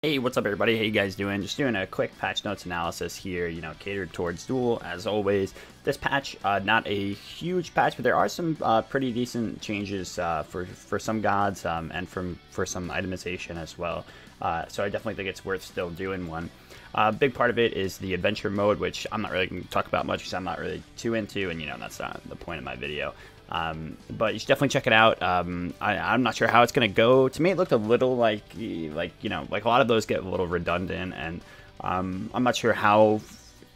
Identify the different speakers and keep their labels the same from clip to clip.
Speaker 1: Hey, what's up everybody? How you guys doing? Just doing a quick patch notes analysis here, catered towards duel as always. This patch, not a huge patch, but there are some pretty decent changes for some gods and for some itemization as well. So I definitely think it's worth still doing one. Big part of it is the adventure mode, which I'm not really going to talk about much because I'm not really too into, and that's not the point of my video. But you should definitely check it out. I'm not sure how it's gonna go. To me, it looked a little like a lot of those get a little redundant, and I'm not sure how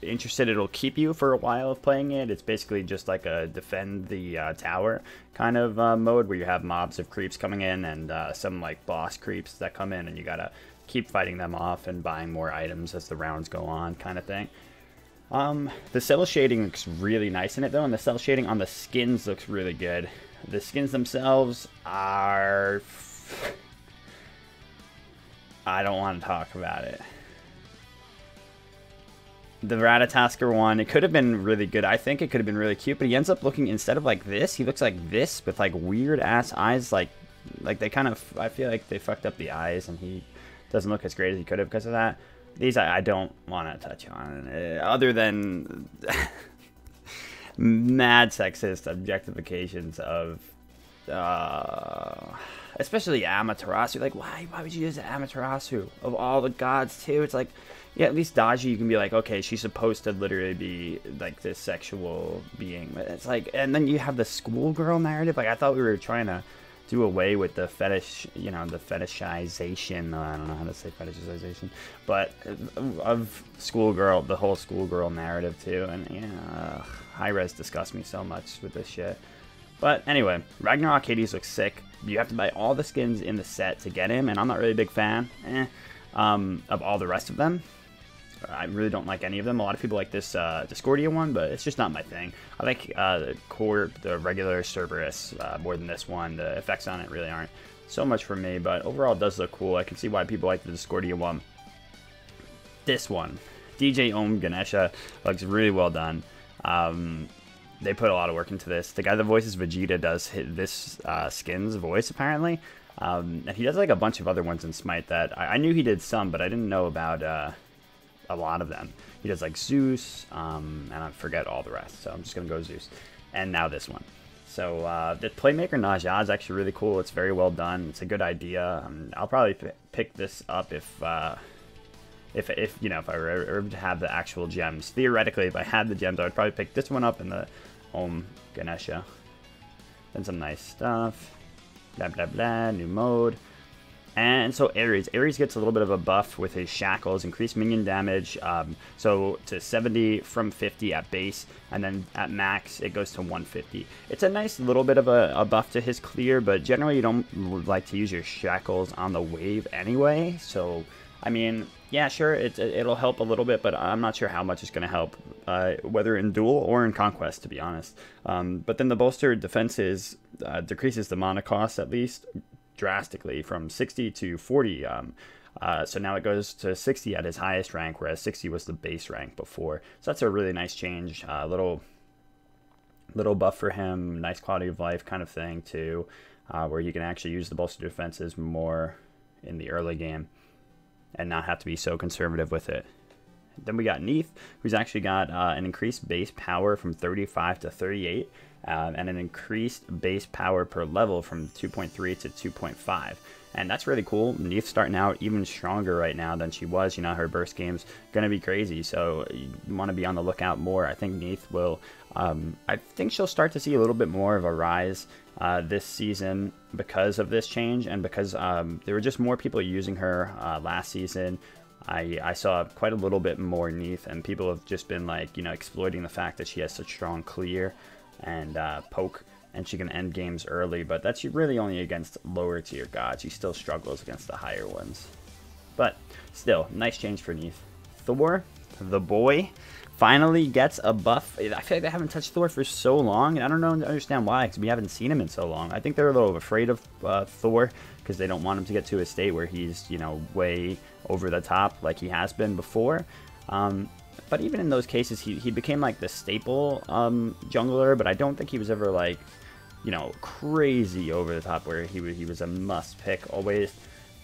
Speaker 1: interested it'll keep you for a while of playing it. It's basically just like a defend the tower kind of mode where you have mobs of creeps coming in and some like boss creeps that come in, and you gotta keep fighting them off and buying more items as the rounds go on, kind of thing. The cell shading looks really nice in it though, and the cell shading on the skins looks really good. The skins themselves are... I don't want to talk about it. The Ratatasker one, it could have been really good. I think it could have been really cute, but he ends up looking, instead of like this, he looks like this with like weird ass eyes, like they kind of, I feel like they fucked up the eyes and he doesn't look as great as he could have because of that. These I don't want to touch on, other than mad sexist objectifications of, especially Amaterasu. Like, why would you use Amaterasu of all the gods too? It's like, yeah, at least Daji, you can be like, okay, she's supposed to literally be like this sexual being, but it's like, and then you have the schoolgirl narrative. Like, I thought we were trying to do away with the fetish, the fetishization, I don't know how to say fetishization, but of schoolgirl, the whole schoolgirl narrative too, and yeah, high-res disgusts me so much with this shit. But anyway, Ragnarok Hades looks sick. You have to buy all the skins in the set to get him, and I'm not really a big fan of all the rest of them. I really don't like any of them. A lot of people like this Discordia one, but it's just not my thing. I like the regular Cerberus more than this one. The effects on it really aren't so much for me, but overall it does look cool. I can see why people like the Discordia one. This one, DJ Om Ganesha, looks really well done. They put a lot of work into this. The guy that voices Vegeta does this skin's voice, apparently. And he does like a bunch of other ones in Smite that I knew he did some, but I didn't know about a lot of them. He does like Zeus, and I forget all the rest, so I'm just gonna go Zeus. And now this one. So the Playmaker Nshadow is actually really cool. It's very well done. It's a good idea. I'll probably pick this up if I were ever to have the actual gems. Theoretically, if I had the gems, I would probably pick this one up and the Om Ganesha. Then some nice stuff. Blah blah blah. New mode. And so Ares gets a little bit of a buff with his shackles, increased minion damage, so to 70 from 50 at base, and then at max it goes to 150. It's a nice little bit of a buff to his clear, but generally you don't like to use your shackles on the wave anyway, so I mean, yeah, sure, it'll help a little bit, but I'm not sure how much it's going to help, whether in duel or in conquest, to be honest. But then the bolstered defenses decreases the mana cost at least drastically from 60 to 40. So now it goes to 60 at his highest rank, whereas 60 was the base rank before. So that's a really nice change. Little buff for him, nice quality of life kind of thing too, where you can actually use the bolster defenses more in the early game and not have to be so conservative with it. Then we got Neith, who's actually got an increased base power from 35 to 38, and an increased base power per level from 2.3 to 2.5. And that's really cool. Neith's starting out even stronger right now than she was. Her burst game's going to be crazy, so you want to be on the lookout more. I think Neith will... I think she'll start to see a little bit more of a rise this season because of this change, and because there were just more people using her last season. I saw quite a little bit more Neith, and people have just been like, exploiting the fact that she has such strong clear and poke, and she can end games early, but that's really only against lower tier gods. She still struggles against the higher ones. But still, nice change for Neith. Thor, the boy, finally gets a buff. I feel like they haven't touched Thor for so long, and I don't understand why, because we haven't seen him in so long. I think they're a little afraid of Thor, because they don't want him to get to a state where he's, way over the top like he has been before. But even in those cases, he became like the staple jungler, but I don't think he was ever like, crazy over the top where he was a must pick always.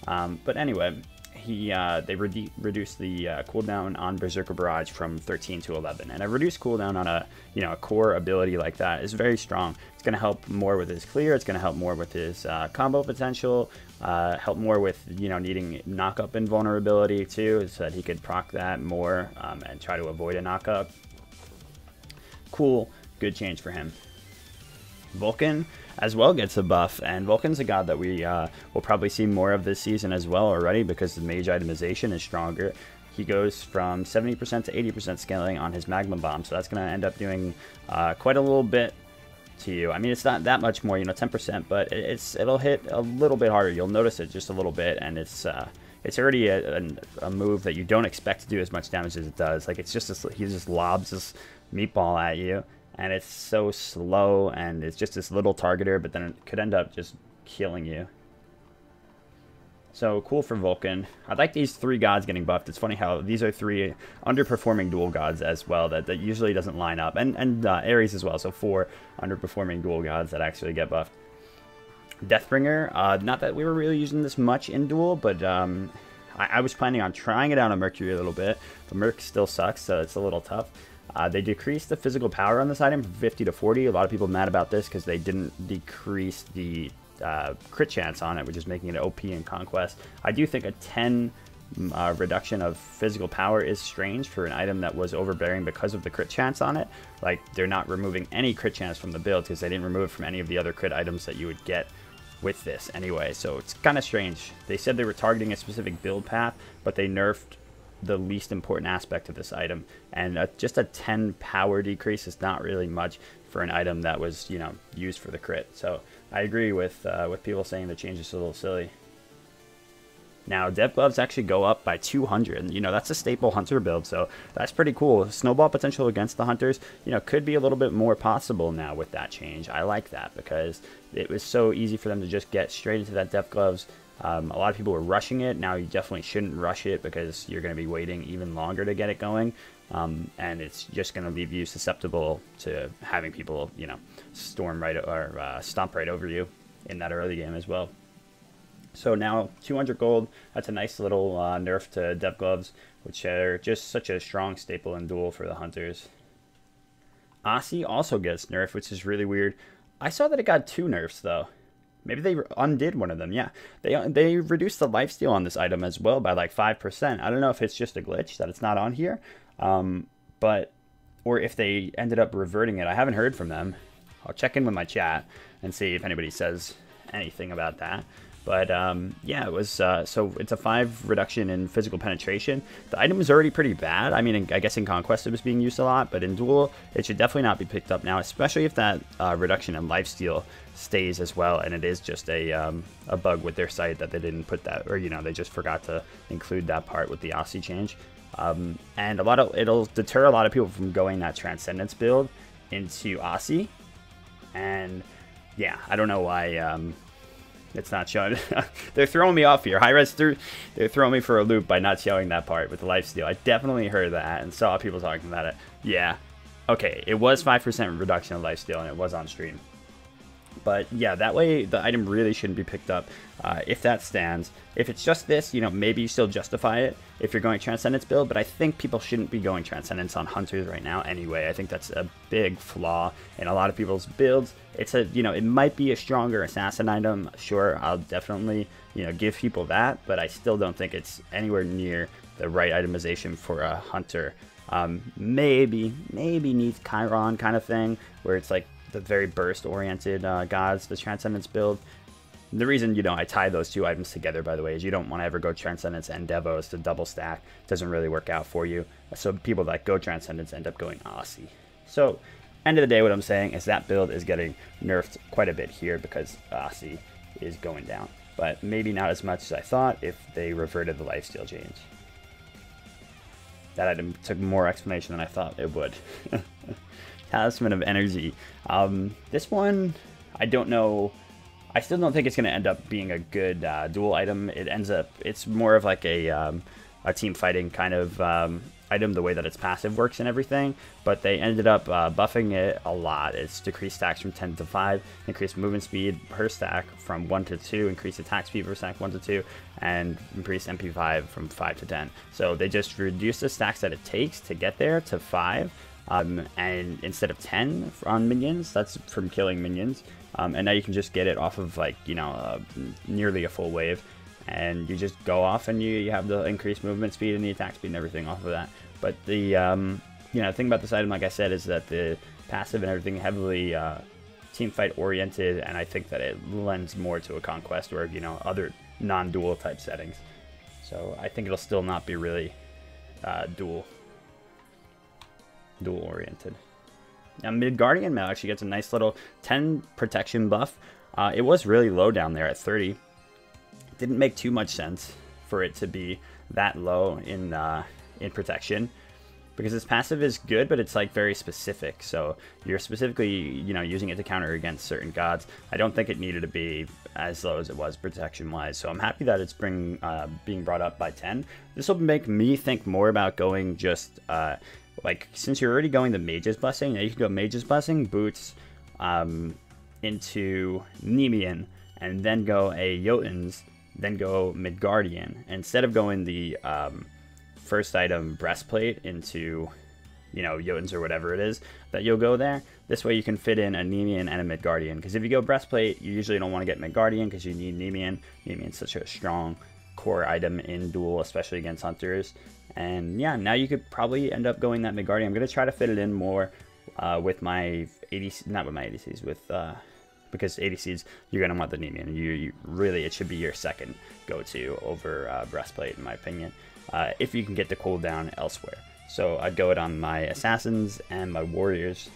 Speaker 1: But anyway, they reduced the cooldown on Berserker Barrage from 13 to 11, and a reduced cooldown on a a core ability like that is very strong. It's going to help more with his clear. It's going to help more with his combo potential. Help more with needing knock-up invulnerability too, so that he could proc that more and try to avoid a knock-up. Cool, good change for him. Vulcan as well gets a buff, and Vulcan's a god that we will probably see more of this season as well already, because the mage itemization is stronger. He goes from 70% to 80% scaling on his Magma Bomb, so that's going to end up doing quite a little bit to you. I mean, it's not that much more, 10%, but it'll hit a little bit harder. You'll notice it just a little bit, and it's already a move that you don't expect to do as much damage as it does. Like, it's just he just lobs this meatball at you, and it's so slow, and it's just this little targeter, but then it could end up just killing you. So cool for Vulcan. I like these 3 gods getting buffed. It's funny how these are 3 underperforming dual gods as well that usually doesn't line up, and Ares as well. So 4 underperforming dual gods that actually get buffed. Deathbringer, not that we were really using this much in duel, but I was planning on trying it out on Mercury a little bit, but Merc still sucks, so it's a little tough. They decreased the physical power on this item from 50 to 40. A lot of people mad about this because they didn't decrease the crit chance on it, which is making it OP in Conquest. I do think a 10 reduction of physical power is strange for an item that was overbearing because of the crit chance on it. Like, they're not removing any crit chance from the build because they didn't remove it from any of the other crit items that you would get with this anyway, so it's kind of strange. They said they were targeting a specific build path, but they nerfed the least important aspect of this item, and just a 10 power decrease is not really much for an item that was used for the crit. So I agree with people saying the change is a little silly. Now, Dev Gloves actually go up by 200. That's a staple Hunter build, so that's pretty cool. Snowball potential against the Hunters, could be a little bit more possible now with that change. I like that because it was so easy for them to just get straight into that Dev Gloves. A lot of people were rushing it. Now you definitely shouldn't rush it because you're going to be waiting even longer to get it going. And it's just going to leave you susceptible to having people, storm right or stomp right over you in that early game as well. So now 200 gold, that's a nice little nerf to Dev Gloves, which are just such a strong staple in duel for the Hunters. Aussie also gets nerfed, which is really weird. I saw that it got 2 nerfs though. Maybe they undid one of them. Yeah, they reduced the lifesteal on this item as well by like 5%. I don't know if it's just a glitch that it's not on here, or if they ended up reverting it. I haven't heard from them. I'll check in with my chat and see if anybody says anything about that. But yeah, it was so it's a 5 reduction in physical penetration. The item was already pretty bad. I mean, I guess in Conquest it was being used a lot, but in Duel it should definitely not be picked up now, especially if that reduction in lifesteal stays as well. And it is just a bug with their site that they didn't put that, or they just forgot to include that part with the Aussie change. And it'll deter a lot of people from going that Transcendence build into Aussie. And yeah, I don't know why. It's not showing. They're throwing me off here. High-res they're throwing me for a loop by not showing that part with the lifesteal. I definitely heard that and saw people talking about it. Yeah. Okay, it was 5% reduction of lifesteal, and it was on stream. But yeah, that way the item really shouldn't be picked up if that stands. If it's just this, maybe you still justify it if you're going Transcendence build, but I think people shouldn't be going Transcendence on Hunters right now anyway. I think that's a big flaw in a lot of people's builds. It's it might be a stronger assassin item. Sure, I'll definitely, give people that, but I still don't think it's anywhere near the right itemization for a Hunter. Maybe needs Chiron kind of thing, where it's like the very burst-oriented gods, the Transcendence build. The reason, I tie those 2 items together, by the way, is you don't want to ever go Transcendence and Devos to double stack. It doesn't really work out for you. So people that go Transcendence end up going Aussie. So, end of the day, what I'm saying is that build is getting nerfed quite a bit here because Aussie is going down. But maybe not as much as I thought if they reverted the lifesteal change. That item took more explanation than I thought it would. Talisman of Energy. This one, I don't know. I still don't think it's going to end up being a good dual item. It's more of like a team fighting kind of item the way that its passive works and everything, but they ended up buffing it a lot. It's decreased stacks from 10 to 5, increased movement speed per stack from 1 to 2, increased attack speed per stack 1 to 2, and increased MP5 from 5 to 10. So they just reduced the stacks that it takes to get there to 5, and instead of 10 on minions, that's from killing minions, and now you can just get it off of, like, you know, nearly a full wave. And you just go off and you have the increased movement speed and the attack speed and everything off of that. But the, you know, the thing about this item, like I said, is that the passive and everything heavily team fight oriented, and I think that it lends more to a conquest or, you know, other non-dual type settings. So I think it'll still not be really dual oriented. Now Midgardian Mail actually gets a nice little 10 protection buff. It was really low down there at 30. Didn't make too much sense for it to be that low in protection, because its passive is good, but it's like very specific. So you're specifically, you know, using it to counter against certain gods. I don't think it needed to be as low as it was protection wise. So I'm happy that it's being brought up by 10. This will make me think more about going just like, since you're already going the Mage's Blessing, now you can go Mage's Blessing, Boots, into Nemean, and then go a Jotun's, then go Midgardian. Instead of going the first item Breastplate into, you know, Jotun's or whatever it is, that you'll go there. This way you can fit in a Nemean and a Midgardian. Because if you go Breastplate, you usually don't want to get Midgardian because you need Nemean. Nemean's such a strong core item in duel, especially against hunters. And yeah, now you could probably end up going that Midgardian. I'm going to try to fit it in more with my ADC, not with my ADCs, with... because ADCs, you're going to want the Nemean. You really, it should be your second go-to over Breastplate, in my opinion, if you can get the cooldown elsewhere. So I'd go it on my Assassins and my Warriors.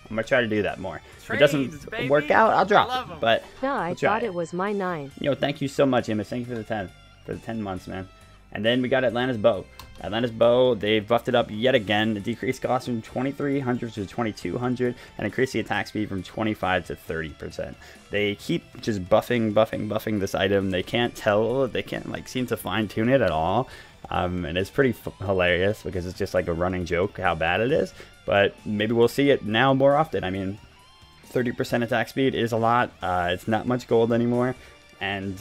Speaker 1: I'm going to try to do that more. If it doesn't work out, I'll drop it. But
Speaker 2: no, I thought it was my 9.
Speaker 1: Yo, thank you so much, Image. Thank you for the 10 months, man. And then we got Atlanta's Bow. Atlanta's Bow, they've buffed it up yet again. The decreased cost from 2,300 to 2,200, and increased the attack speed from 25 to 30%. They keep just buffing this item. They can't tell, they can't like seem to fine tune it at all. And it's pretty hilarious because it's just like a running joke how bad it is. But maybe we'll see it now more often. I mean, 30% attack speed is a lot. It's not much gold anymore, and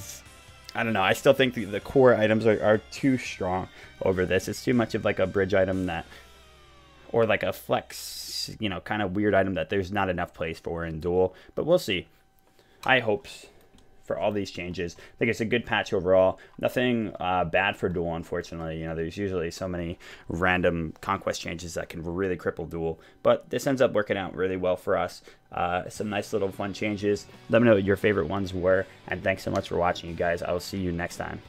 Speaker 1: I don't know. I still think the core items are too strong over this. It's too much of like a bridge item that, or like a flex, you know, kind of weird item that there's not enough place for in duel. But we'll see. High hopes for all these changes. I think it's a good patch overall. Nothing bad for duel, unfortunately. You know, there's usually so many random conquest changes that can really cripple duel. But this ends up working out really well for us. Some nice little fun changes. Let me know what your favorite ones were. And thanks so much for watching, you guys. I will see you next time.